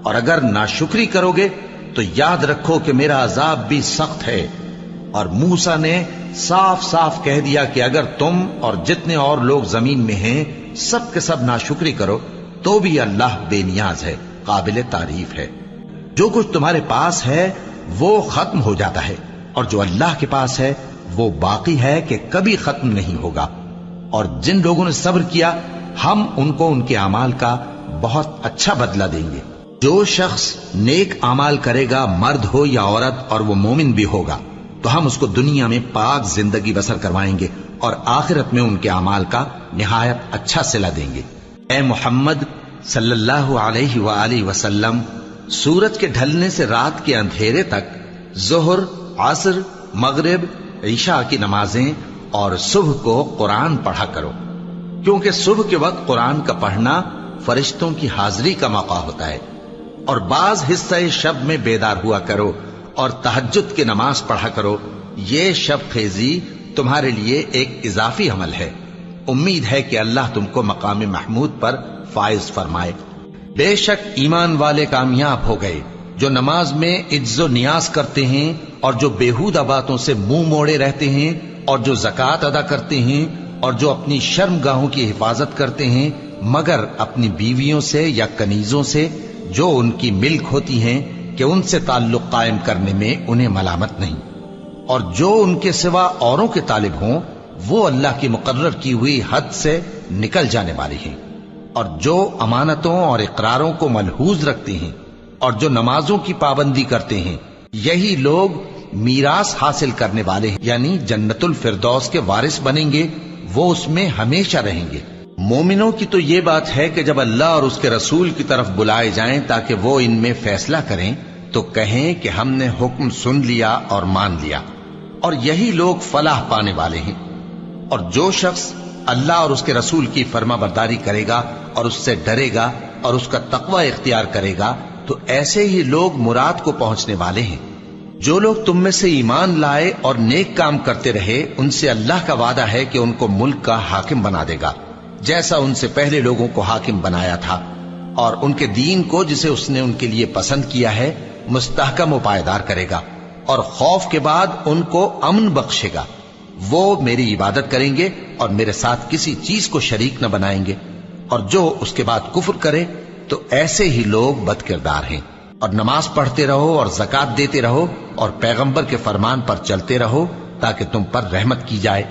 اور اگر ناشکری کرو گے تو یاد رکھو کہ میرا عذاب بھی سخت ہے۔ اور موسیٰ نے صاف صاف کہہ دیا کہ اگر تم اور جتنے اور لوگ زمین میں ہیں سب کے سب ناشکری کرو تو بھی اللہ بے نیاز ہے، قابل تعریف ہے۔ جو کچھ تمہارے پاس ہے وہ ختم ہو جاتا ہے، اور جو اللہ کے پاس ہے وہ باقی ہے کہ کبھی ختم نہیں ہوگا۔ اور جن لوگوں نے صبر کیا ہم ان کو ان کے اعمال کا بہت اچھا بدلہ دیں گے۔ جو شخص نیک اعمال کرے گا، مرد ہو یا عورت، اور وہ مومن بھی ہوگا، تو ہم اس کو دنیا میں پاک زندگی بسر کروائیں گے اور آخرت میں ان کے اعمال کا نہایت اچھا صلہ دیں گے۔ اے محمد صلی اللہ علیہ وآلہ وسلم، سورج کے ڈھلنے سے رات کے اندھیرے تک ظہر، عصر، مغرب، عشاء کی نمازیں اور صبح کو قرآن پڑھا کرو، کیونکہ صبح کے وقت قرآن کا پڑھنا فرشتوں کی حاضری کا موقع ہوتا ہے۔ اور بعض حصہ شب میں بیدار ہوا کرو اور تہجد کی نماز پڑھا کرو، یہ شب خیزی تمہارے لیے ایک اضافی عمل ہے۔ امید ہے کہ اللہ تم کو مقام محمود پر فائز فرمائے۔ بے شک ایمان والے کامیاب ہو گئے جو نماز میں عجز و نیاز کرتے ہیں اور جو بیہودہ باتوں سے منہ موڑے رہتے ہیں اور جو زکوٰۃ ادا کرتے ہیں اور جو اپنی شرم گاہوں کی حفاظت کرتے ہیں مگر اپنی بیویوں سے یا کنیزوں سے جو ان کی ملک ہوتی ہیں کہ ان سے تعلق قائم کرنے میں انہیں ملامت نہیں، اور جو ان کے سوا اوروں کے طالب ہوں وہ اللہ کی مقرر کی ہوئی حد سے نکل جانے والے ہیں، اور جو امانتوں اور اقراروں کو ملحوظ رکھتے ہیں اور جو نمازوں کی پابندی کرتے ہیں، یہی لوگ میراث حاصل کرنے والے ہیں، یعنی جنت الفردوس کے وارث بنیں گے، وہ اس میں ہمیشہ رہیں گے۔ مومنوں کی تو یہ بات ہے کہ جب اللہ اور اس کے رسول کی طرف بلائے جائیں تاکہ وہ ان میں فیصلہ کریں تو کہیں کہ ہم نے حکم سن لیا اور مان لیا، اور یہی لوگ فلاح پانے والے ہیں۔ اور جو شخص اللہ اور اس کے رسول کی فرما برداری کرے گا اور اس سے ڈرے گا اور اس کا تقوی اختیار کرے گا تو ایسے ہی لوگ مراد کو پہنچنے والے ہیں۔ جو لوگ تم میں سے ایمان لائے اور نیک کام کرتے رہے ان سے اللہ کا وعدہ ہے کہ ان کو ملک کا حاکم بنا دے گا، جیسا ان سے پہلے لوگوں کو حاکم بنایا تھا، اور ان کے دین کو جسے اس نے ان کے لیے پسند کیا ہے مستحکم و پائیدار کرے گا، اور خوف کے بعد ان کو امن بخشے گا۔ وہ میری عبادت کریں گے اور میرے ساتھ کسی چیز کو شریک نہ بنائیں گے، اور جو اس کے بعد کفر کرے تو ایسے ہی لوگ بد کردار ہیں۔ اور نماز پڑھتے رہو اور زکوٰۃ دیتے رہو اور پیغمبر کے فرمان پر چلتے رہو تاکہ تم پر رحمت کی جائے۔